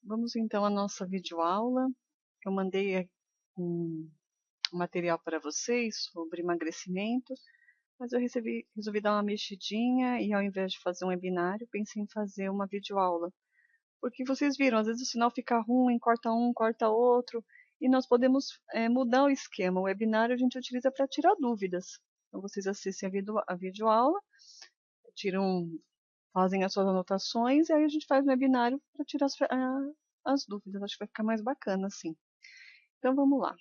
Vamos então à nossa videoaula. Eu mandei um material para vocês sobre emagrecimento, mas eu resolvi dar uma mexidinha e ao invés de fazer um webinário, pensei em fazer uma videoaula. Porque vocês viram, às vezes o sinal fica ruim, corta um, corta outro, e nós podemos mudar o esquema. O webinário a gente utiliza para tirar dúvidas. Então vocês assistem a videoaula, tiram fazem as suas anotações e aí a gente faz um webinário para tirar as dúvidas. Acho que vai ficar mais bacana assim. Então vamos lá.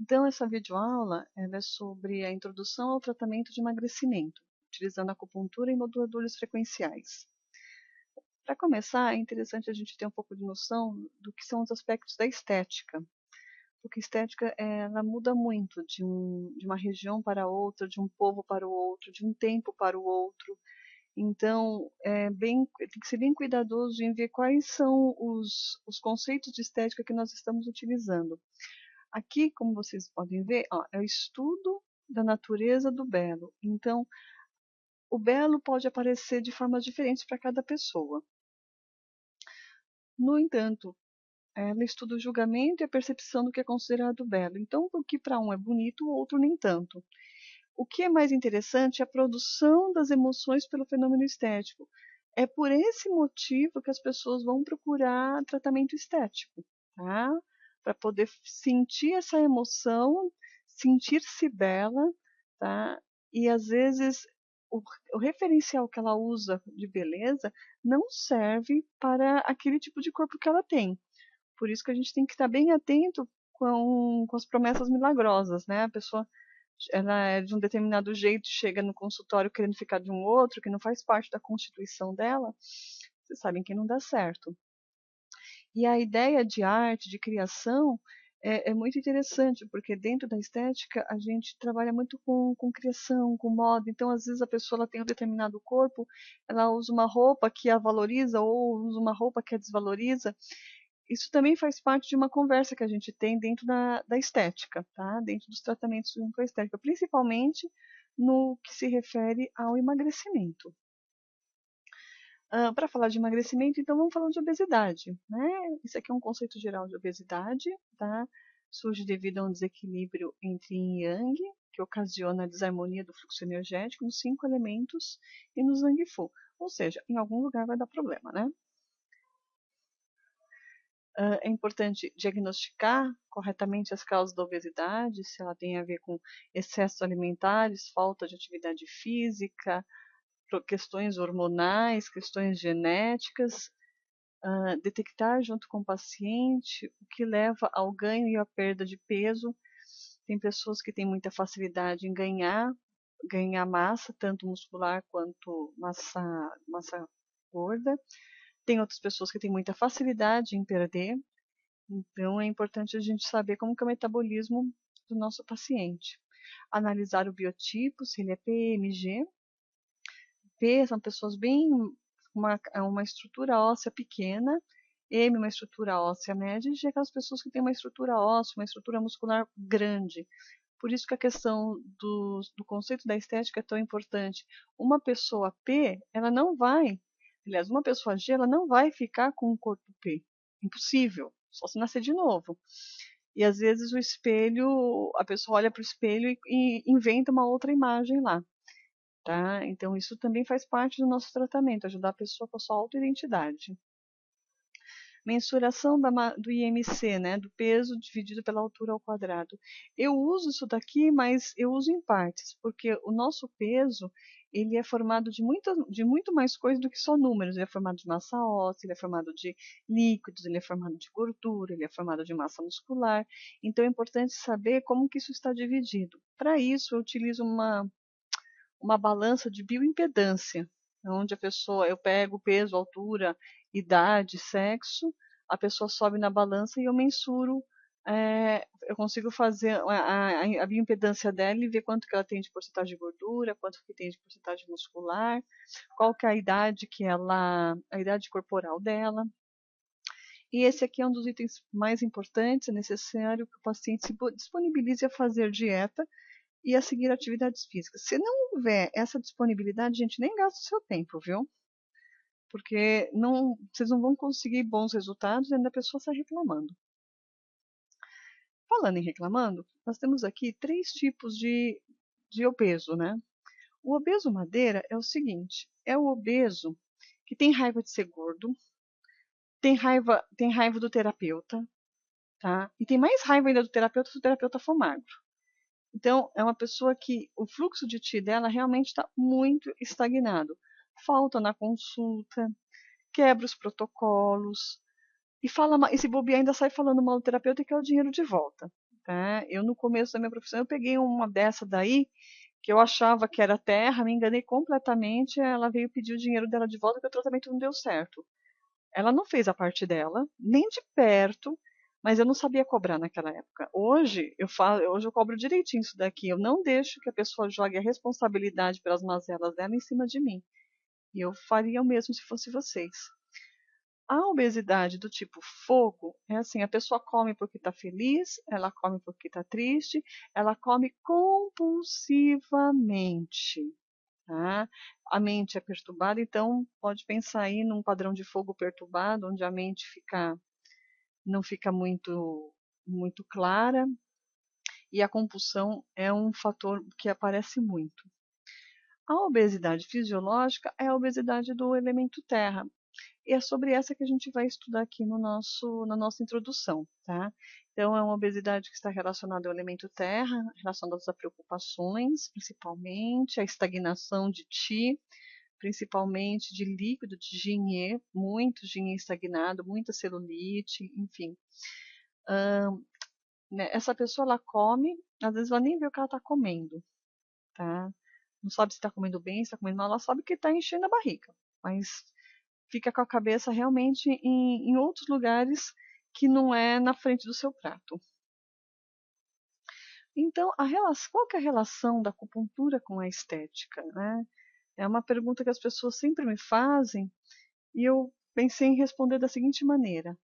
Então essa videoaula ela é sobre a introdução ao tratamento de emagrecimento, utilizando acupuntura e moduladores frequenciais. Para começar, é interessante a gente ter um pouco de noção do que são os aspectos da estética, porque a estética ela muda muito de uma região para outra, de um povo para o outro, de um tempo para o outro. Então, tem que ser bem cuidadoso em ver quais são os conceitos de estética que nós estamos utilizando. Aqui, como vocês podem ver, ó, é o estudo da natureza do belo. Então, o belo pode aparecer de formas diferentes para cada pessoa. No entanto, ela estuda o julgamento e a percepção do que é considerado belo. Então, o que para um é bonito, o outro nem tanto. O que é mais interessante é a produção das emoções pelo fenômeno estético. É por esse motivo que as pessoas vão procurar tratamento estético, tá? Para poder sentir essa emoção, sentir-se bela, tá? E às vezes o, o referencial que ela usa de beleza não serve para aquele tipo de corpo que ela tem. Por isso que a gente tem que estar bem atento com as promessas milagrosas, né? A pessoa ela é de um determinado jeito, chega no consultório querendo ficar de um outro, que não faz parte da constituição dela, vocês sabem que não dá certo. E a ideia de arte, de criação, é muito interessante, porque dentro da estética a gente trabalha muito com criação, com moda. Então, às vezes, a pessoa ela tem um determinado corpo, ela usa uma roupa que a valoriza ou usa uma roupa que a desvaloriza. Isso também faz parte de uma conversa que a gente tem dentro da estética, tá? Dentro dos tratamentos com a estética, principalmente no que se refere ao emagrecimento. Para falar de emagrecimento, então vamos falar de obesidade, né? Isso aqui é um conceito geral de obesidade, tá? Surge devido a um desequilíbrio entre yin e yang, que ocasiona a desarmonia do fluxo energético nos 5 elementos e no Zhang Fu. Ou seja, em algum lugar vai dar problema, né? É importante diagnosticar corretamente as causas da obesidade, se ela tem a ver com excessos alimentares, falta de atividade física, questões hormonais, questões genéticas, detectar junto com o paciente o que leva ao ganho e à perda de peso. Tem pessoas que têm muita facilidade em ganhar massa, tanto muscular quanto massa gorda. Tem outras pessoas que têm muita facilidade em perder. Então, é importante a gente saber como que é o metabolismo do nosso paciente. Analisar o biotipo, se ele é PMG. P são pessoas bem uma estrutura óssea pequena, M uma estrutura óssea média, e G aquelas pessoas que têm uma estrutura óssea, uma estrutura muscular grande. Por isso que a questão do conceito da estética é tão importante. Uma pessoa P, ela não vai, aliás, uma pessoa G, ela não vai ficar com um corpo P. Impossível, só se nascer de novo. E às vezes o espelho, a pessoa olha para o espelho e inventa uma outra imagem lá, tá? Então isso também faz parte do nosso tratamento, ajudar a pessoa com a sua autoidentidade. Mensuração do IMC, né, do peso dividido pela altura ao quadrado. Eu uso isso daqui, mas eu uso em partes, porque o nosso peso ele é formado de muito mais coisa do que só números. Ele é formado de massa óssea, ele é formado de líquidos, ele é formado de gordura, ele é formado de massa muscular. Então é importante saber como que isso está dividido. Para isso eu utilizo uma balança de bioimpedância, onde a pessoa, eu pego o peso, altura, idade, sexo, a pessoa sobe na balança e eu mensuro, eu consigo fazer a bioimpedância dela e ver quanto que ela tem de porcentagem de gordura, quanto que tem de porcentagem muscular, qual que é a idade corporal dela. E esse aqui é um dos itens mais importantes, é necessário que o paciente se disponibilize a fazer dieta e a seguir atividades físicas. Se não houver essa disponibilidade, gente, nem gasta o seu tempo, viu? porque não, vocês não vão conseguir bons resultados e ainda a pessoa sai reclamando. Falando em reclamando, nós temos aqui 3 tipos de obeso, né? O obeso madeira é o seguinte, é o obeso que tem raiva de ser gordo, tem raiva do terapeuta, tá? E tem mais raiva ainda do terapeuta se o terapeuta for magro. Então, é uma pessoa que o fluxo de ti dela realmente está muito estagnado. Falta na consulta, quebra os protocolos, e se bobear ainda sai falando mal do terapeuta e quer o dinheiro de volta. Tá? Eu, no começo da minha profissão, eu peguei uma dessa daí, que eu achava que era terra, me enganei completamente, ela veio pedir o dinheiro dela de volta porque o tratamento não deu certo. Ela não fez a parte dela, nem de perto, mas eu não sabia cobrar naquela época. Hoje eu cobro direitinho isso daqui. Eu não deixo que a pessoa jogue a responsabilidade pelas mazelas dela em cima de mim. E eu faria o mesmo se fosse vocês. A obesidade do tipo fogo é assim, a pessoa come porque está feliz, ela come porque está triste, ela come compulsivamente. Tá? A mente é perturbada, então pode pensar aí num padrão de fogo perturbado, onde a mente não fica muito clara, e a compulsão é um fator que aparece muito. A obesidade fisiológica é a obesidade do elemento terra. E é sobre essa que a gente vai estudar aqui na nossa introdução, tá? Então, é uma obesidade que está relacionada ao elemento terra, relacionada a preocupações, principalmente, a estagnação de Qi, principalmente de líquido, de Jingye, muito Jingye estagnado, muita celulite, enfim. Né, essa pessoa, ela come, às vezes ela nem vê o que ela está comendo, tá? Não sabe se está comendo bem, se está comendo mal, ela sabe que está enchendo a barriga, mas fica com a cabeça realmente em outros lugares que não é na frente do seu prato. Então, qual que é a relação da acupuntura com a estética, né? É uma pergunta que as pessoas sempre me fazem e eu pensei em responder da seguinte maneira: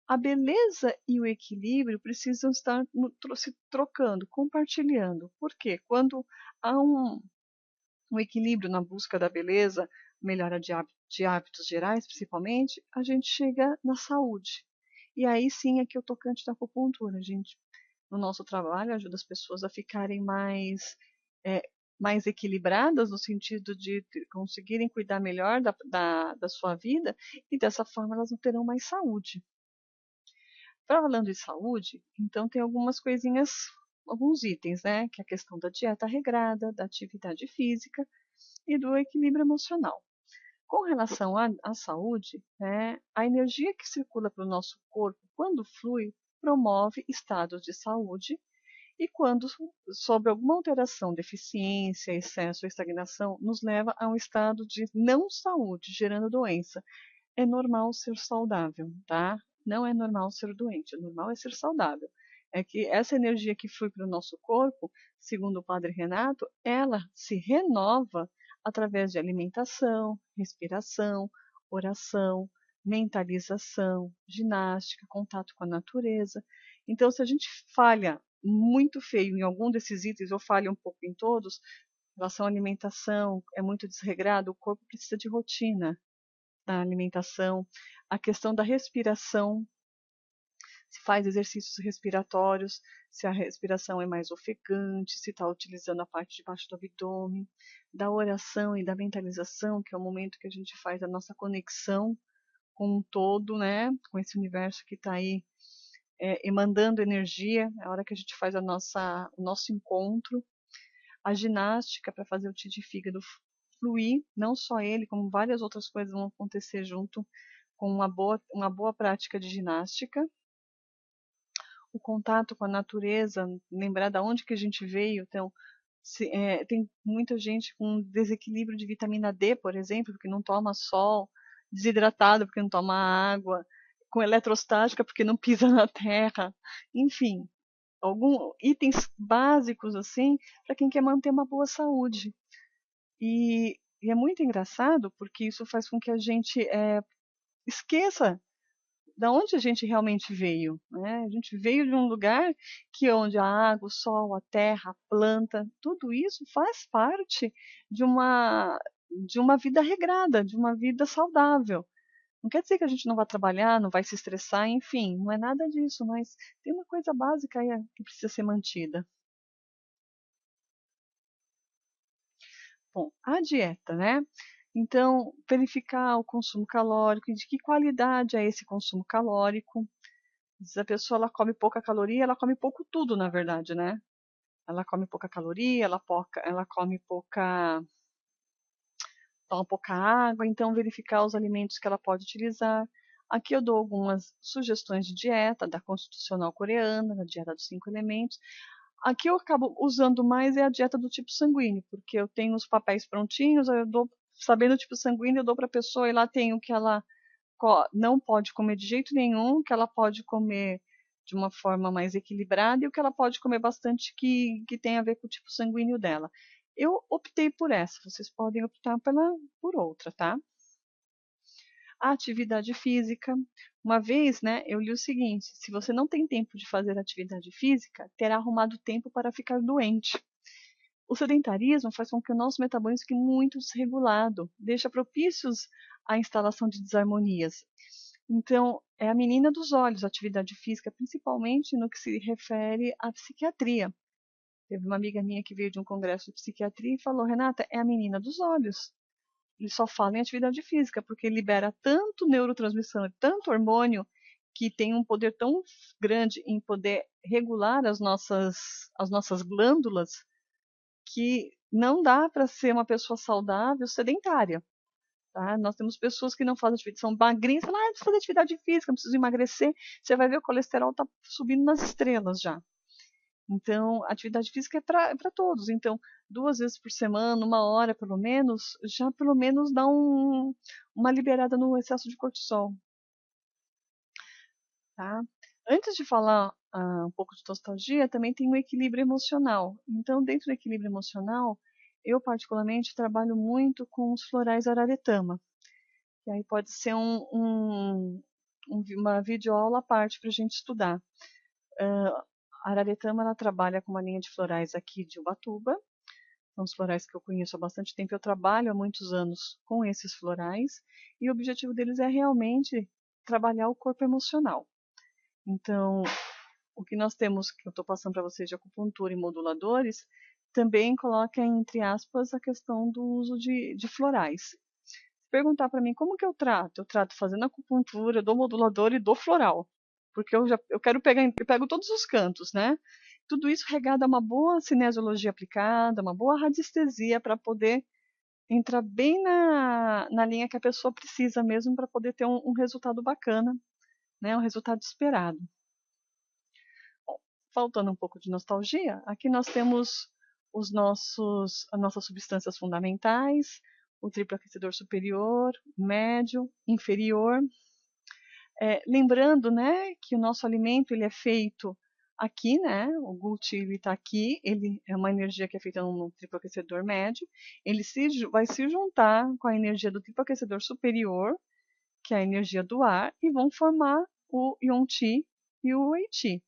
a beleza e o equilíbrio precisam estar se trocando, compartilhando. Por quê? Quando há um equilíbrio na busca da beleza, melhora de hábitos gerais, principalmente, a gente chega na saúde. E aí sim é que é o tocante da acupuntura. A gente, no nosso trabalho, ajuda as pessoas a ficarem é, mais equilibradas, no sentido de conseguirem cuidar melhor da sua vida, e dessa forma elas não terão mais saúde. Falando em saúde, então tem algumas coisinhas, alguns itens, né? Que é a questão da dieta regrada, da atividade física e do equilíbrio emocional. Com relação à saúde, né, a energia que circula para o nosso corpo, quando flui, promove estados de saúde, e quando sob alguma alteração, deficiência, excesso ou estagnação, nos leva a um estado de não saúde, gerando doença. É normal ser saudável, tá? Não é normal ser doente, o normal é ser saudável. É que essa energia que flui para o nosso corpo, segundo o Padre Renato, ela se renova através de alimentação, respiração, oração, mentalização, ginástica, contato com a natureza. Então, se a gente falha muito feio em algum desses itens, ou falha um pouco em todos, em relação à alimentação, é muito desregrado, o corpo precisa de rotina da alimentação, a questão da respiração, se faz exercícios respiratórios, se a respiração é mais ofegante, se está utilizando a parte de baixo do abdômen, da oração e da mentalização, que é o momento que a gente faz a nossa conexão com um todo, né, com esse universo que está aí emandando energia, é a hora que a gente faz o nosso encontro, a ginástica para fazer o ti de fígado fluir, não só ele, como várias outras coisas vão acontecer junto com uma boa prática de ginástica. O contato com a natureza, lembrar de onde que a gente veio. Então, tem muita gente com desequilíbrio de vitamina D, por exemplo, porque não toma sol, desidratado porque não toma água, com eletrostática porque não pisa na terra, enfim, alguns itens básicos assim para quem quer manter uma boa saúde. E é muito engraçado porque isso faz com que a gente esqueça da onde a gente realmente veio, né? A gente veio de um lugar que onde a água, o sol, a terra, a planta, tudo isso faz parte de uma de uma vida regrada, de uma vida saudável. Não quer dizer que a gente não vai trabalhar, não vai se estressar, enfim, não é nada disso, mas tem uma coisa básica aí que precisa ser mantida. Bom, a dieta, né? Então, verificar o consumo calórico e de que qualidade é esse consumo calórico. Se a pessoa ela come pouca caloria, ela come pouco tudo, na verdade, né? Ela come pouca caloria, ela come pouca, toma pouca água, então verificar os alimentos que ela pode utilizar. Aqui eu dou algumas sugestões de dieta da Constitucional Coreana, da dieta dos 5 elementos. Aqui eu acabo usando mais é a dieta do tipo sanguíneo, porque eu tenho os papéis prontinhos, eu dou, sabendo o tipo sanguíneo, eu dou para a pessoa e lá tem o que ela não pode comer de jeito nenhum, que ela pode comer de uma forma mais equilibrada e o que ela pode comer bastante que tem a ver com o tipo sanguíneo dela. Eu optei por essa, vocês podem optar por outra, tá? A atividade física. Uma vez, né, eu li o seguinte: se você não tem tempo de fazer atividade física, terá arrumado tempo para ficar doente. O sedentarismo faz com que o nosso metabolismo fique muito desregulado, deixa propícios à instalação de desarmonias. Então, é a menina dos olhos, a atividade física, principalmente no que se refere à psiquiatria. Teve uma amiga minha que veio de um congresso de psiquiatria e falou: Renata, é a menina dos olhos. Ele só fala em atividade física, porque libera tanto neurotransmissão, tanto hormônio, que tem um poder tão grande em poder regular as nossas glândulas, que não dá para ser uma pessoa saudável sedentária. Tá? Nós temos pessoas que não fazem atividade, são magrinhas, falam, preciso fazer atividade física, não preciso emagrecer. Você vai ver o colesterol está subindo nas estrelas já. Então, atividade física é para todos. Então, 2 vezes por semana, 1 hora pelo menos, já pelo menos dá uma liberada no excesso de cortisol. Tá? Antes de falar um pouco de nostalgia, também tem o equilíbrio emocional. Então, dentro do equilíbrio emocional, eu particularmente trabalho muito com os florais araretama. E aí pode ser uma videoaula à parte para a gente estudar. A Araretama ela trabalha com uma linha de florais aqui de Ubatuba. São os florais que eu conheço há bastante tempo. Eu trabalho há muitos anos com esses florais. E o objetivo deles é realmente trabalhar o corpo emocional. Então, o que nós temos, que eu estou passando para vocês de acupuntura e moduladores, também coloca entre aspas a questão do uso de florais. Perguntar para mim como que eu trato fazendo acupuntura, do modulador e do floral, porque eu quero pegar, eu pego todos os cantos, né? Tudo isso regado a uma boa cinesiologia aplicada, uma boa radiestesia para poder entrar bem na linha que a pessoa precisa mesmo para poder ter um resultado bacana, né? Um resultado esperado. Bom, faltando um pouco de nostalgia, aqui nós temos as nossas substâncias fundamentais, o triplo aquecedor superior, médio, inferior. Lembrando, né, que o nosso alimento ele é feito aqui, né? O Gucci ele está aqui, ele é uma energia que é feita no triplo aquecedor médio. Ele vai se juntar com a energia do triplo aquecedor superior, que é a energia do ar, e vão formar o Yonti e o Wei-Chi.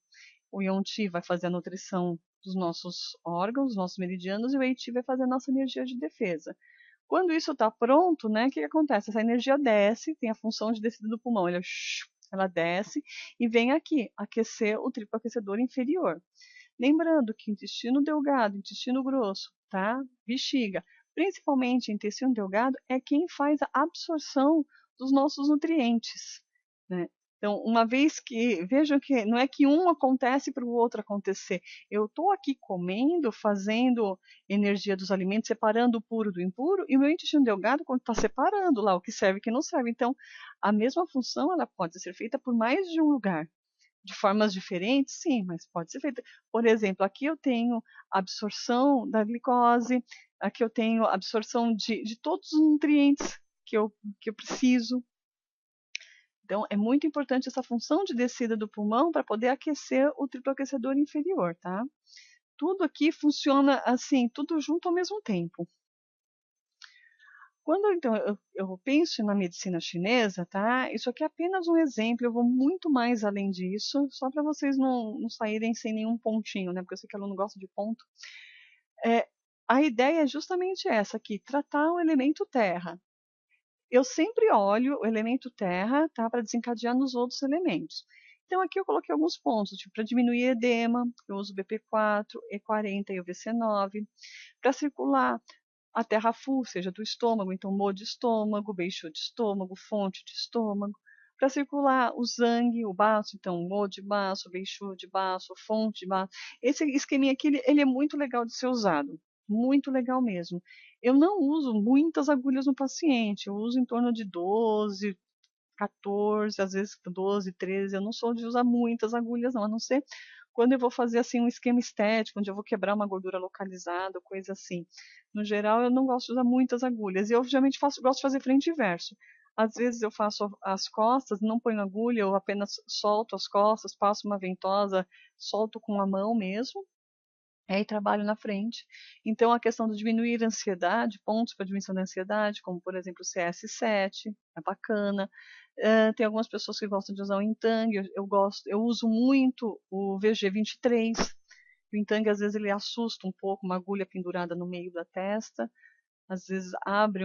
O Yonti vai fazer a nutrição dos nossos órgãos, dos nossos meridianos, e o Wei-Chi vai fazer a nossa energia de defesa. Quando isso está pronto, né, o que acontece? Essa energia desce, tem a função de descida do pulmão, ela desce e vem aqui aquecer o triplo aquecedor inferior. Lembrando que intestino delgado, intestino grosso, tá? Bexiga, principalmente intestino delgado, é quem faz a absorção dos nossos nutrientes, né? Então, uma vez que, vejam que não é que um acontece para o outro acontecer. Eu estou aqui comendo, fazendo energia dos alimentos, separando o puro do impuro, e o meu intestino delgado está separando lá o que serve e o que não serve. Então, a mesma função ela pode ser feita por mais de um lugar. De formas diferentes, sim, mas pode ser feita. Por exemplo, aqui eu tenho absorção da glicose, aqui eu tenho absorção de todos os nutrientes que eu preciso. Então, é muito importante essa função de descida do pulmão para poder aquecer o triplo aquecedor inferior, tá? Tudo aqui funciona assim, tudo junto ao mesmo tempo. Quando então eu penso na medicina chinesa, tá? Isso aqui é apenas um exemplo, eu vou muito mais além disso, só para vocês não saírem sem nenhum pontinho, né? Porque eu sei que aluno gosta de ponto. a ideia é justamente essa aqui, tratar o elemento terra. Eu sempre olho o elemento terra, tá, para desencadear nos outros elementos. Então aqui eu coloquei alguns pontos, tipo, para diminuir edema, eu uso o BP4, E40 e o VC9. Para circular a terra full, seja do estômago, então mo de estômago, beixo de estômago, fonte de estômago. Para circular o zangue, o baço, então mo de baço, beixo de baço, fonte de baço. Esse esqueminha aqui, ele é muito legal de ser usado, muito legal mesmo. Eu não uso muitas agulhas no paciente, eu uso em torno de 12, 14, às vezes 12, 13. Eu não sou de usar muitas agulhas, não, a não ser quando eu vou fazer assim um esquema estético, onde eu vou quebrar uma gordura localizada, coisa assim. No geral, eu não gosto de usar muitas agulhas. E eu geralmente gosto de fazer frente e verso. Às vezes eu faço as costas, não ponho agulha, eu apenas solto as costas, passo uma ventosa, solto com a mão mesmo, aí trabalho na frente. Então, a questão de diminuir a ansiedade, pontos para diminuição da ansiedade, como por exemplo o CS7, é bacana. Tem algumas pessoas que gostam de usar o Intang, eu uso muito o VG23. O Intang às vezes ele assusta um pouco, uma agulha pendurada no meio da testa, às vezes abre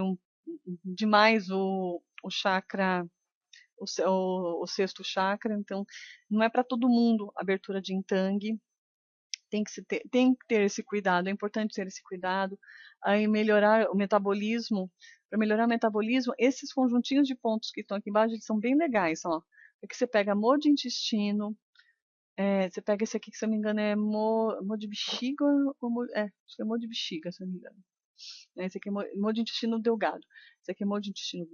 demais o chakra, o sexto chakra, então não é para todo mundo a abertura de Intang. Tem que ter esse cuidado, é importante ter esse cuidado. Aí melhorar o metabolismo, para melhorar o metabolismo, esses conjuntinhos de pontos que estão aqui embaixo, eles são bem legais, ó. Aqui você pega amor de intestino, você pega esse aqui que se eu não me engano é mo de bexiga, acho que é mo de bexiga, se eu não me engano. Esse aqui é mo de intestino delgado. Esse aqui é mo de intestino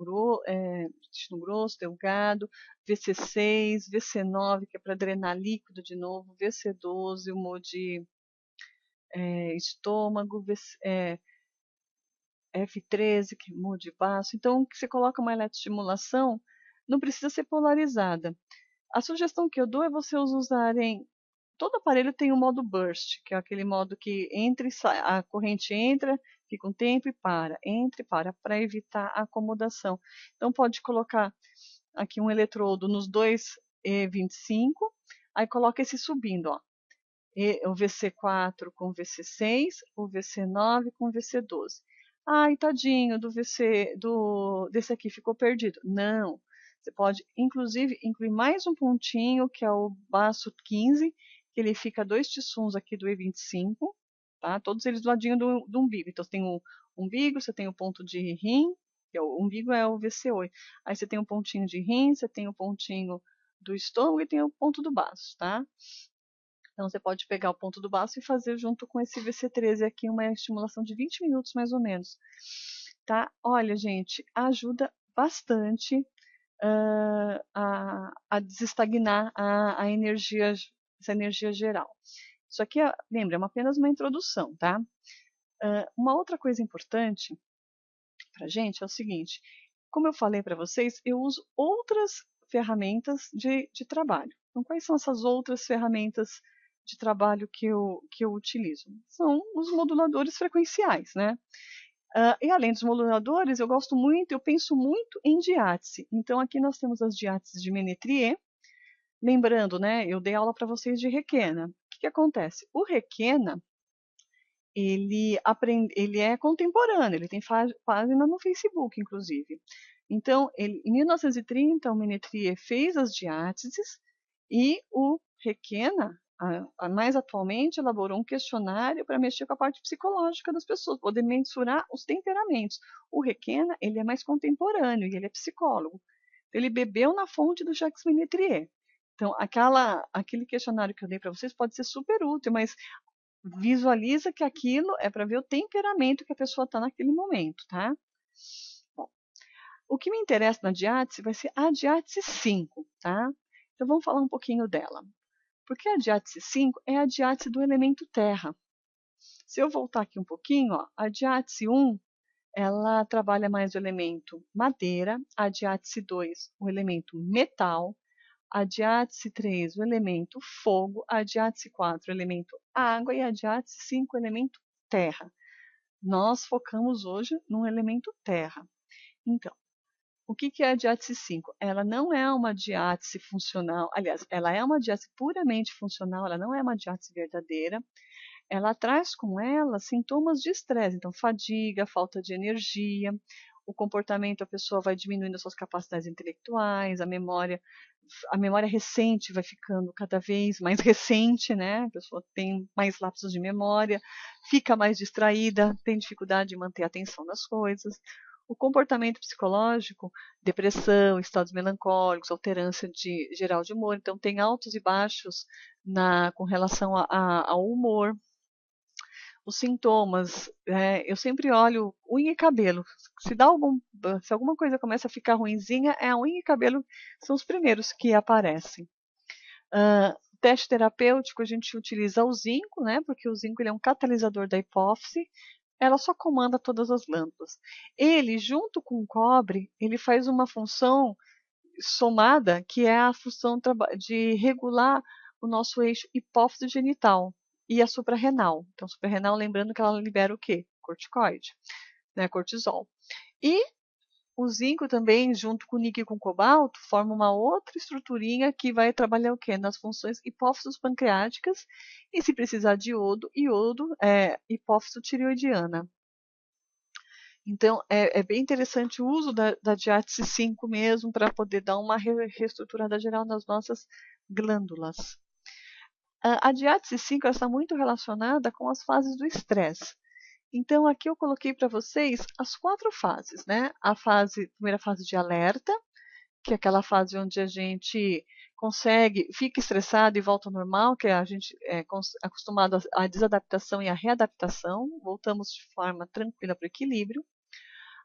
grosso, delgado, VC6, VC9, que é para drenar líquido de novo, VC12, o mo de estômago, F13, que mude baço. Então, que você coloca uma eletroestimulação, não precisa ser polarizada. A sugestão que eu dou é vocês usarem. Todo aparelho tem o modo burst, que é aquele modo que entra e sai, a corrente entra, fica um tempo e para, entra e para evitar a acomodação. Então, pode colocar aqui um eletrodo nos dois E25, aí coloca esse subindo, ó. O VC4 com VC6, o VC9 com VC12. Ai, tadinho desse aqui ficou perdido. Não. Você pode, inclusive, incluir mais um pontinho, que é o baço 15, que ele fica 2 tissuns aqui do E25, tá? Todos eles do ladinho do umbigo. Então, você tem o umbigo, você tem o ponto de rim, que é o umbigo é o VC8. Aí você tem um pontinho de rim, você tem o pontinho do estômago e tem o ponto do baço, tá? Então, você pode pegar o ponto do baço e fazer junto com esse VC13 aqui uma estimulação de 20 minutos, mais ou menos. Tá? Olha, gente, ajuda bastante a desestagnar a energia, essa energia geral. Isso aqui, lembra, é apenas uma introdução, tá? Uma outra coisa importante para gente é o seguinte: como eu falei para vocês, eu uso outras ferramentas de trabalho. Então, quais são essas outras ferramentas de trabalho que eu utilizo? São os moduladores frequenciais, né? E além dos moduladores, eu gosto muito, eu penso muito em diátese. Então, aqui nós temos as diáteses de Ménétrier. Lembrando, né, eu dei aula para vocês de Requena. O que acontece? O Requena, ele é contemporâneo, ele tem página no Facebook, inclusive. Então, em 1930, o Ménétrier fez as diáteses e o Requena, mais atualmente, elaborou um questionário para mexer com a parte psicológica das pessoas, poder mensurar os temperamentos. O Requena, ele é mais contemporâneo e ele é psicólogo. Ele bebeu na fonte do Jacques Ménétrier. Então, aquele questionário que eu dei para vocês pode ser super útil, mas visualiza que aquilo é para ver o temperamento que a pessoa está naquele momento, tá? Bom, o que me interessa na diátese vai ser a diátese 5, tá? Então vamos falar um pouquinho dela. Porque a diátese 5 é a diátese do elemento terra. Se eu voltar aqui um pouquinho, ó, a diátese 1, ela trabalha mais o elemento madeira, a diátese 2, o elemento metal, a diátese 3, o elemento fogo, a diátese 4, o elemento água e a diátese 5, o elemento terra. Nós focamos hoje no elemento terra. Então, o que é a diátese 5? Ela não é uma diátese funcional, aliás, ela é uma diátese puramente funcional, ela não é uma diátese verdadeira. ela traz com ela sintomas de estresse, então fadiga, falta de energia, o comportamento, a pessoa vai diminuindo as suas capacidades intelectuais, a memória recente vai ficando cada vez mais recente, né? A pessoa tem mais lapsos de memória, fica mais distraída, tem dificuldade de manter a atenção nas coisas. O comportamento psicológico, depressão, estados melancólicos, alterância geral de humor, então tem altos e baixos com relação ao humor. Os sintomas, eu sempre olho unha e cabelo. Se alguma coisa começa a ficar ruinzinha, é a unha e cabelo são os primeiros que aparecem. Teste terapêutico, a gente utiliza o zinco, né? Porque o zinco ele é um catalisador da hipófise. Ela só comanda todas as glândulas. Ele, junto com o cobre, ele faz uma função somada, que é a função de regular o nosso eixo hipófise genital e a suprarrenal. Então, suprarrenal, lembrando que ela libera o quê? Corticoide, né? Cortisol. E o zinco também, junto com o níquel e com o cobalto, forma uma outra estruturinha que vai trabalhar o quê? Nas funções hipófises pancreáticas e, se precisar de iodo é hipófise tireoidiana. Então, é bem interessante o uso da diátese 5 mesmo para poder dar uma reestruturada geral nas nossas glândulas. A diátese 5 está muito relacionada com as fases do estresse. Então, aqui eu coloquei para vocês as 4 fases, né? Primeira fase de alerta, que é aquela fase onde a gente fica estressado e volta ao normal, que a gente é acostumado à desadaptação e à readaptação, voltamos de forma tranquila para o equilíbrio.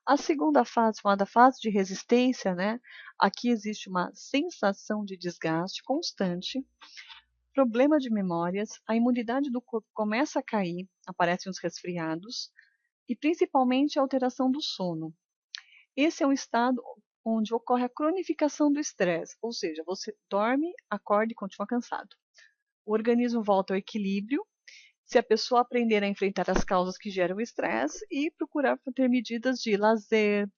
A segunda fase, chamada fase de resistência, né? Aqui existe uma sensação de desgaste constante, problema de memórias, a imunidade do corpo começa a cair, aparecem os resfriados e principalmente a alteração do sono. Esse é um estado onde ocorre a cronificação do estresse, ou seja, você dorme, acorda e continua cansado. O organismo volta ao equilíbrio se a pessoa aprender a enfrentar as causas que geram o estresse e procurar ter medidas de lazer,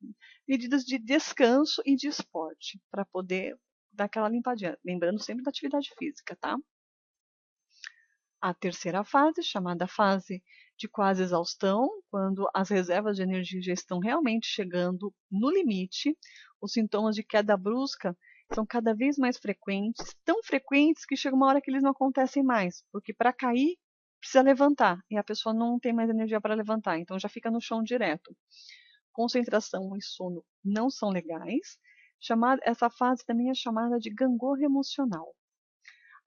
medidas de descanso e de esporte, para poder dar aquela limpadinha. Lembrando sempre da atividade física, tá? A terceira fase, chamada fase de quase exaustão, quando as reservas de energia já estão realmente chegando no limite, os sintomas de queda brusca são cada vez mais frequentes, tão frequentes que chega uma hora que eles não acontecem mais, porque para cair precisa levantar e a pessoa não tem mais energia para levantar, então já fica no chão direto. Concentração e sono não são legais. Essa fase também é chamada de gangorra emocional.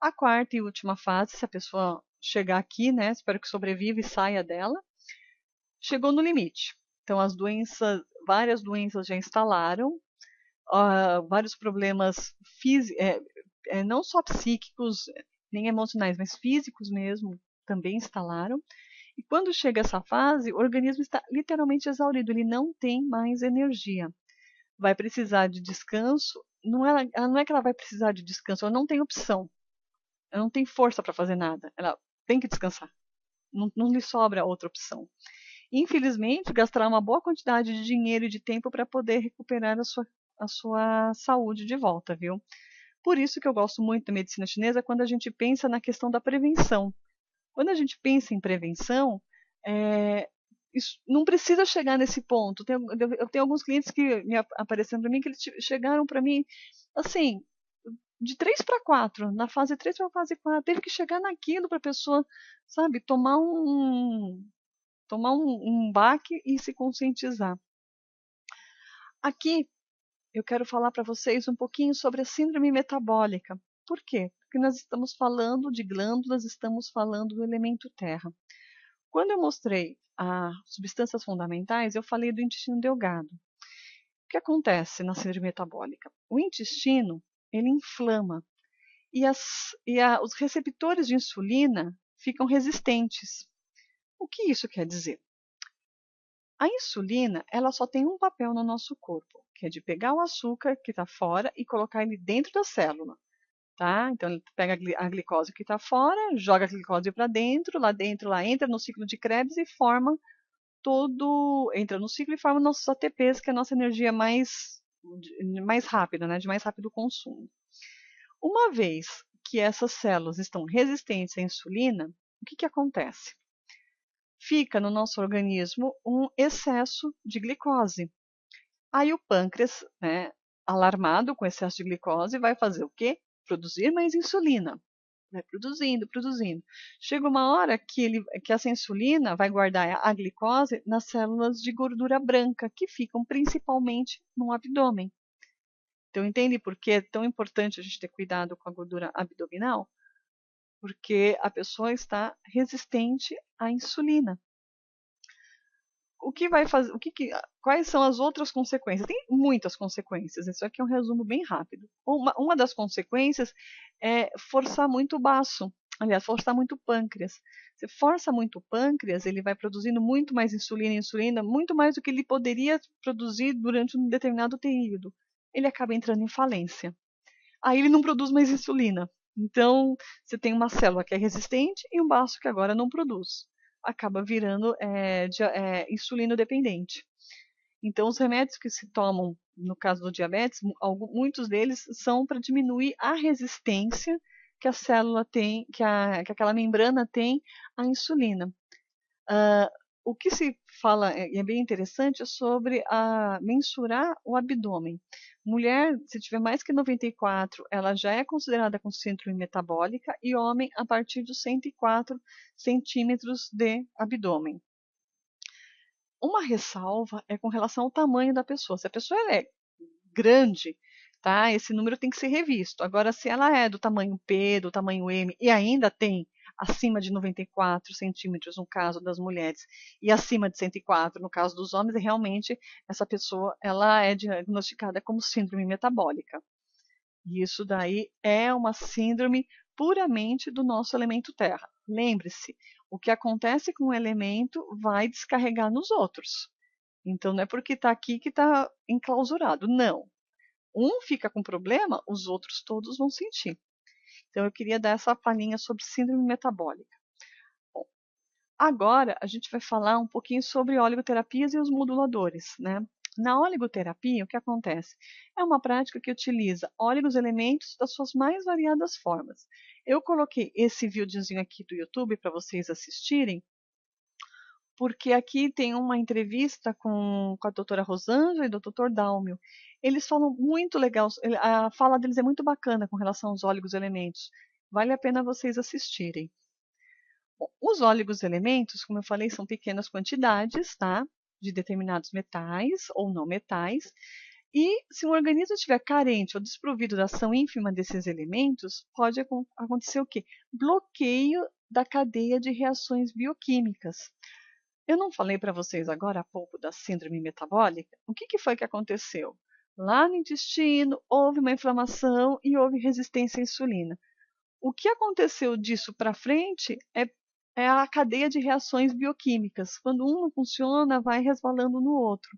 A quarta e última fase, se a pessoa chegar aqui, né, espero que sobreviva e saia dela, chegou no limite. Então várias doenças já instalaram, vários problemas não só psíquicos, nem emocionais, mas físicos mesmo, também instalaram. E quando chega essa fase, o organismo está literalmente exaurido, ele não tem mais energia. Vai precisar de descanso, não é que ela vai precisar de descanso, ela não tem opção. Ela não tem força para fazer nada, ela tem que descansar. Não lhe sobra outra opção. Infelizmente, gastará uma boa quantidade de dinheiro e de tempo para poder recuperar a sua saúde de volta, viu? Por isso que eu gosto muito da medicina chinesa quando a gente pensa na questão da prevenção. Quando a gente pensa em prevenção, isso não precisa chegar nesse ponto. Eu tenho alguns clientes que me apareceram para mim, que eles chegaram para mim, assim, de 3 para 4, na fase 3 para a fase 4, teve que chegar naquilo para a pessoa, sabe, tomar um baque e se conscientizar. Aqui eu quero falar para vocês um pouquinho sobre a síndrome metabólica. Por quê? Porque nós estamos falando de glândulas, estamos falando do elemento terra. Quando eu mostrei as substâncias fundamentais, eu falei do intestino delgado. O que acontece na síndrome metabólica? O intestino, ele inflama e os receptores de insulina ficam resistentes. O que isso quer dizer? A insulina, ela só tem um papel no nosso corpo, que é de pegar o açúcar que está fora e colocar ele dentro da célula. Tá? Então, ele pega a glicose que está fora, joga a glicose para dentro, lá entra no ciclo de Krebs e entra no ciclo e forma nossos ATPs, que é a nossa energia mais rápida, né? De mais rápido consumo. Uma vez que essas células estão resistentes à insulina, o que acontece? fica no nosso organismo um excesso de glicose. Aí o pâncreas, né, alarmado com excesso de glicose, vai fazer o quê? Produzir mais insulina. Vai produzindo, produzindo. Chega uma hora que essa insulina vai guardar a glicose nas células de gordura branca, que ficam principalmente no abdômen. Então, entende por que é tão importante a gente ter cuidado com a gordura abdominal? Porque a pessoa está resistente à insulina. O que vai fazer? Quais são as outras consequências? Tem muitas consequências. Isso aqui é um resumo bem rápido. Uma das consequências é forçar muito o baço. Aliás, forçar muito o pâncreas. Você força muito o pâncreas, ele vai produzindo muito mais insulina, muito mais do que ele poderia produzir durante um determinado período. Ele acaba entrando em falência. Aí ele não produz mais insulina. Então, você tem uma célula que é resistente e um baço que agora não produz. Acaba virando insulino dependente. Então, os remédios que se tomam, no caso do diabetes, muitos deles são para diminuir a resistência que a célula tem, que aquela membrana tem à insulina. O que se fala, e é bem interessante, é sobre mensurar o abdômen. Mulher, se tiver mais que 94, ela já é considerada com síndrome metabólica, e homem a partir dos 104 centímetros de abdômen. Uma ressalva é com relação ao tamanho da pessoa. Se a pessoa é grande, tá? Esse número tem que ser revisto. Agora, se ela é do tamanho P, do tamanho M, e ainda tem acima de 94 centímetros no caso das mulheres e acima de 104 no caso dos homens, realmente essa pessoa ela é diagnosticada como síndrome metabólica. E isso daí é uma síndrome puramente do nosso elemento terra. Lembre-se, o que acontece com o elemento vai descarregar nos outros. Então não é porque está aqui que está enclausurado, não. Um fica com problema, os outros todos vão sentir. Então eu queria dar essa palhinha sobre síndrome metabólica. Bom, agora a gente vai falar um pouquinho sobre oligoterapias e os moduladores, né? Na oligoterapia, o que acontece? É uma prática que utiliza elementos das suas mais variadas formas. Eu coloquei esse videozinho aqui do YouTube para vocês assistirem, porque aqui tem uma entrevista com a doutora Rosângela e o doutor Dálmio. Eles falam muito legal, a fala deles é muito bacana com relação aos elementos. Vale a pena vocês assistirem. Bom, os elementos, como eu falei, são pequenas quantidades, tá? De determinados metais ou não metais. E se o organismo estiver carente ou desprovido da ação ínfima desses elementos, pode acontecer o quê? Bloqueio da cadeia de reações bioquímicas. Eu não falei para vocês agora há pouco da síndrome metabólica? O que foi que aconteceu? Lá no intestino houve uma inflamação e houve resistência à insulina. O que aconteceu disso para frente é a cadeia de reações bioquímicas. Quando um não funciona, vai resvalando no outro.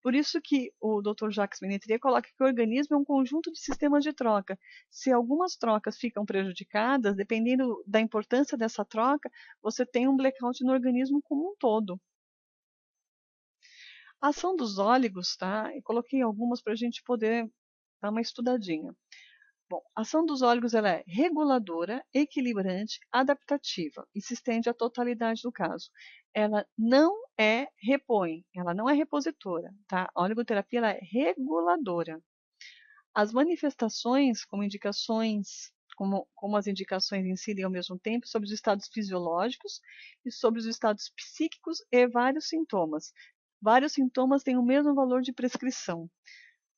Por isso que o Dr. Jacques Menetria coloca que o organismo é um conjunto de sistemas de troca. Se algumas trocas ficam prejudicadas, dependendo da importância dessa troca, você tem um blackout no organismo como um todo. A ação dos óligos, tá? Eu coloquei algumas para a gente poder dar uma estudadinha. Bom, a ação dos óligos ela é reguladora, equilibrante, adaptativa e se estende à totalidade do caso. Ela não repõe, ela não é repositora, tá? A oligoterapia ela é reguladora. As manifestações, como as indicações incidem ao mesmo tempo sobre os estados fisiológicos e sobre os estados psíquicos e vários sintomas. Vários sintomas têm o mesmo valor de prescrição.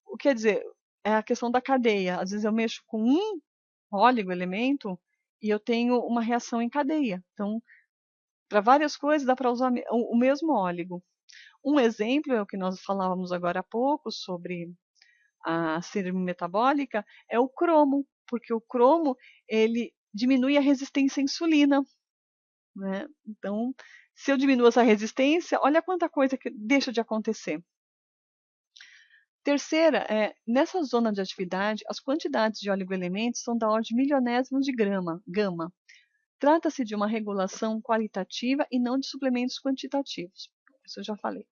O que quer dizer? É a questão da cadeia. Às vezes eu mexo com um elemento e eu tenho uma reação em cadeia. Então, para várias coisas dá para usar o mesmo óligo. Um exemplo é o que nós falávamos agora há pouco sobre a síndrome metabólica, é o cromo, porque o cromo ele diminui a resistência à insulina, né? Então, se eu diminuo essa resistência, olha quanta coisa que deixa de acontecer. Terceira, nessa zona de atividade, as quantidades de oligoelementos são da ordem de milionésimos de gama. Trata-se de uma regulação qualitativa e não de suplementos quantitativos. Isso eu já falei.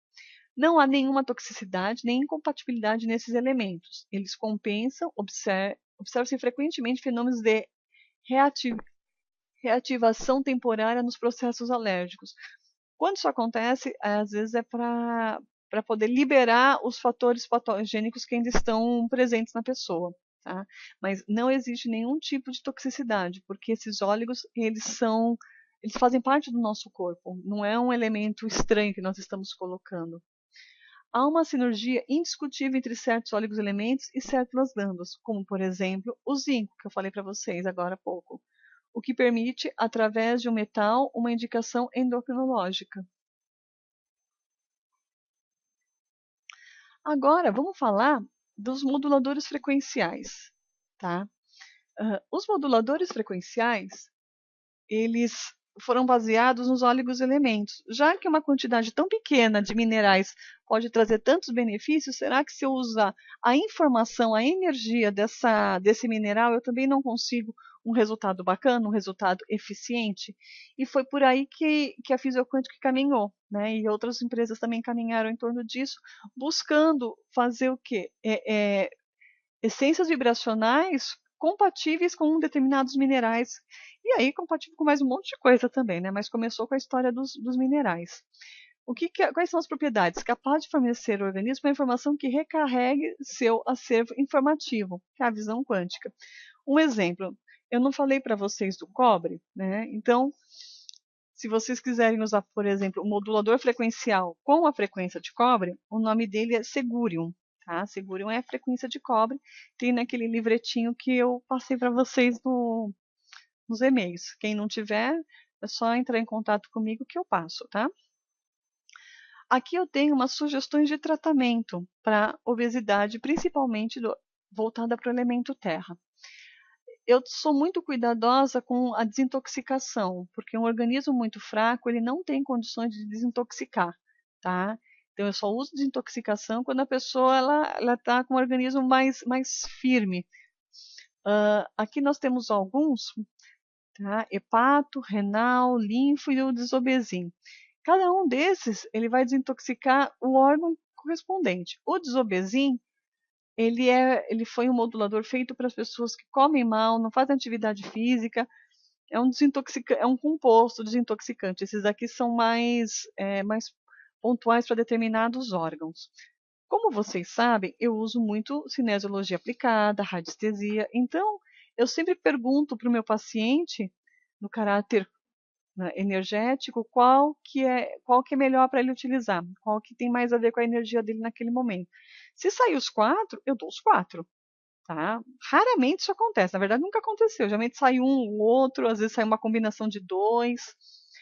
Não há nenhuma toxicidade nem incompatibilidade nesses elementos. Eles compensam, observam-se frequentemente fenômenos de reativação temporária nos processos alérgicos. Quando isso acontece, às vezes é para poder liberar os fatores patogênicos que ainda estão presentes na pessoa. Tá? Mas não existe nenhum tipo de toxicidade, porque esses óleos, eles fazem parte do nosso corpo, não é um elemento estranho que nós estamos colocando. Há uma sinergia indiscutível entre certos óleos elementos e certas glândulas, como, por exemplo, o zinco, que eu falei para vocês agora há pouco, o que permite, através de um metal, uma indicação endocrinológica. Agora, vamos falar dos moduladores frequenciais. Tá? Os moduladores frequenciais, eles foram baseados nos óleos elementos. Já que uma quantidade tão pequena de minerais pode trazer tantos benefícios, será que se eu usar a informação, a energia desse mineral, eu também não consigo um resultado bacana, um resultado eficiente? E foi por aí que a Fisioquântica caminhou, né? E outras empresas também caminharam em torno disso, buscando fazer o quê? Essências vibracionais compatíveis com determinados minerais. E aí, compatível com mais um monte de coisa também, né? Mas começou com a história dos minerais. Quais são as propriedades? Capaz de fornecer ao organismo uma informação que recarregue seu acervo informativo, que é a visão quântica. Um exemplo, eu não falei para vocês do cobre, né? Então, se vocês quiserem usar, por exemplo, um modulador frequencial com a frequência de cobre, o nome dele é Segurium. Tá? Segurium é a frequência de cobre. Tem naquele livretinho que eu passei para vocês nos e-mails. Quem não tiver, é só entrar em contato comigo que eu passo, tá? Aqui eu tenho umas sugestões de tratamento para obesidade, principalmente voltada para o elemento terra. Eu sou muito cuidadosa com a desintoxicação, porque um organismo muito fraco, ele não tem condições de desintoxicar, tá? Então eu só uso desintoxicação quando a pessoa ela tá com o organismo mais firme. Aqui nós temos alguns, tá? Hepato, renal, linfo e o desobesin. Cada um desses, ele vai desintoxicar o órgão correspondente. O desobesin, ele foi um modulador feito para as pessoas que comem mal, não fazem atividade física, é um composto desintoxicante. Esses aqui são mais pontuais para determinados órgãos. Como vocês sabem, eu uso muito cinesiologia aplicada, radiestesia, então eu sempre pergunto para o meu paciente, no caráter, né, energético, qual que é melhor para ele utilizar, qual que tem mais a ver com a energia dele naquele momento. Se sair os 4, eu dou os 4. Tá? Raramente isso acontece, na verdade nunca aconteceu. Geralmente sai um ou outro, às vezes sai uma combinação de dois,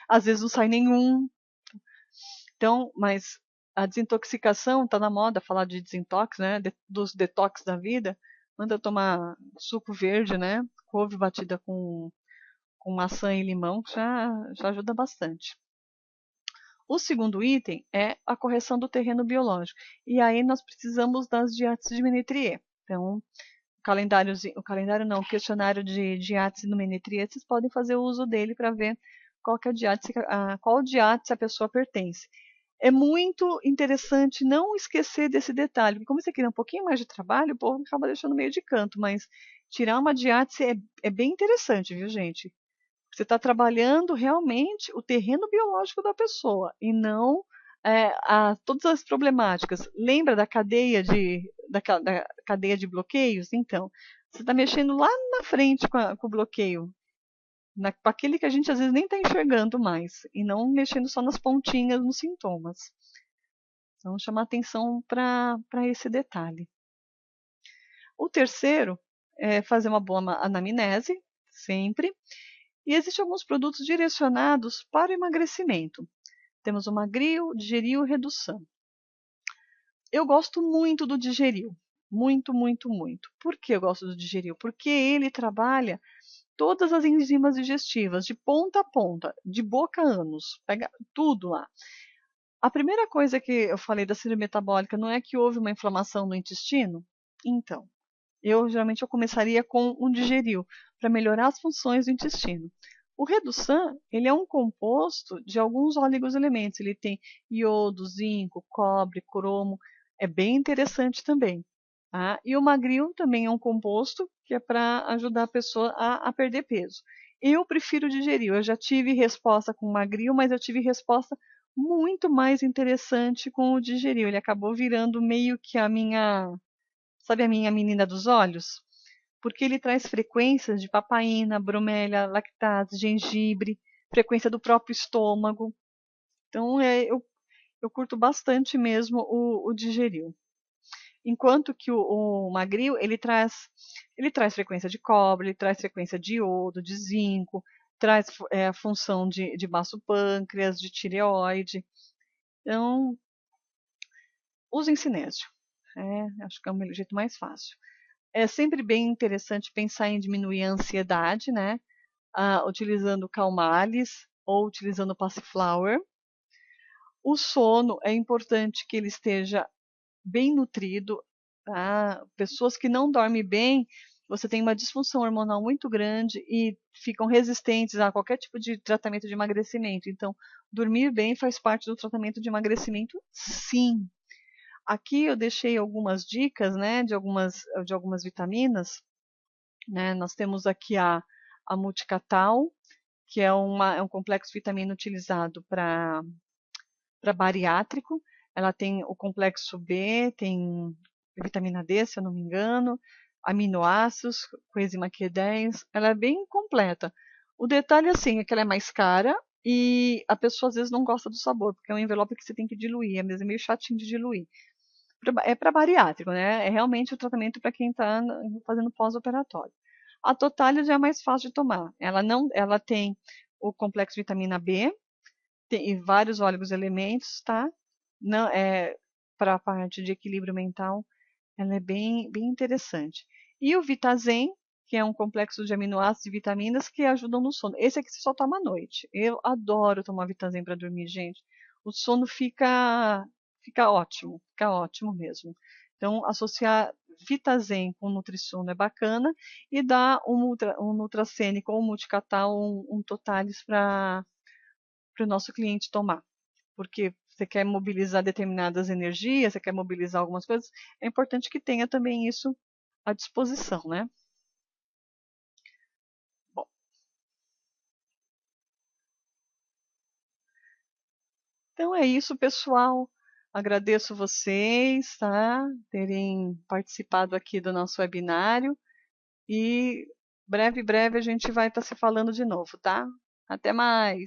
às vezes não sai nenhum. Então, mas a desintoxicação está na moda falar de desintox, né? Dos detox da vida. Manda eu tomar suco verde, né? Couve batida com maçã e limão, já ajuda bastante. O segundo item é a correção do terreno biológico. E aí nós precisamos das diates de Ménétrier. Então, o questionário de diátese no Ménétrier, vocês podem fazer o uso dele para ver qual diátese a pessoa pertence. É muito interessante não esquecer desse detalhe, porque como você quer um pouquinho mais de trabalho, o povo acaba deixando meio de canto, mas tirar uma diátese é bem interessante, viu, gente? Você está trabalhando realmente o terreno biológico da pessoa e não todas as problemáticas. Lembra da cadeia de bloqueios? Então, você está mexendo lá na frente com o bloqueio, com aquele que a gente às vezes nem está enxergando mais, e não mexendo só nas pontinhas, nos sintomas. Então, chamar atenção para esse detalhe. O terceiro é fazer uma boa anamnese, sempre. E existem alguns produtos direcionados para o emagrecimento. Temos o Magril, Digeril e Redução. Eu gosto muito do Digeril. Muito, muito, muito. Por que eu gosto do Digeril? Porque ele trabalha todas as enzimas digestivas, de ponta a ponta, de boca a ânus. Pega tudo lá. A primeira coisa que eu falei da síndrome metabólica não é que houve uma inflamação no intestino? Então, geralmente eu começaria com um Digeril, para melhorar as funções do intestino. O Redusan, ele é um composto de alguns elementos. Ele tem iodo, zinco, cobre, cromo. É bem interessante também. Tá? E o Magril também é um composto que é para ajudar a pessoa a perder peso. Eu prefiro o Digeril. Eu já tive resposta com o Magril, mas eu tive resposta muito mais interessante com o digeril. Ele acabou virando meio que a minha, sabe, a minha menina dos olhos? Porque ele traz frequências de papaina, bromélia, lactase, gengibre, frequência do próprio estômago. Então, eu curto bastante mesmo o digeril. Enquanto que o Magril, ele traz frequência de cobre, ele traz frequência de iodo, de zinco, traz a função de baço pâncreas, de tireoide. Então, usem cinésio. Acho que é o jeito mais fácil. É sempre bem interessante pensar em diminuir a ansiedade, né? Utilizando calmales ou utilizando passiflower. O sono é importante que ele esteja bem nutrido, tá? Pessoas que não dormem bem, você tem uma disfunção hormonal muito grande e ficam resistentes a qualquer tipo de tratamento de emagrecimento. Então, dormir bem faz parte do tratamento de emagrecimento, sim. Aqui eu deixei algumas dicas, né, de algumas vitaminas, né? Nós temos aqui a multicatal, que é um complexo vitamina utilizado para bariátrico. Ela tem o complexo B, tem vitamina D, se eu não me engano, aminoácidos, coenzima Q10. Ela é bem completa. O detalhe assim é que ela é mais cara e a pessoa às vezes não gosta do sabor, porque é um envelope que você tem que diluir, é mesmo meio chatinho de diluir. É para bariátrico, né? É realmente o tratamento para quem está fazendo pós-operatório. A Totalia já é mais fácil de tomar. Ela tem o complexo vitamina B, tem vários óleos elementos, tá? Não é para a parte de equilíbrio mental, ela é bem, bem interessante. E o Vitazen, que é um complexo de aminoácidos e vitaminas que ajudam no sono. Esse aqui você só toma à noite. Eu adoro tomar Vitazen para dormir, gente. O sono fica ótimo mesmo. Então, associar Vitazen com Nutrisono é bacana e dar um Nutracênico ou um Multicatal, um Totalis para o nosso cliente tomar. Porque você quer mobilizar determinadas energias, você quer mobilizar algumas coisas, é importante que tenha também isso à disposição, né? Bom, então é isso, pessoal. Agradeço vocês, tá? Terem participado aqui do nosso webinário e breve a gente vai estar se falando de novo, tá? Até mais!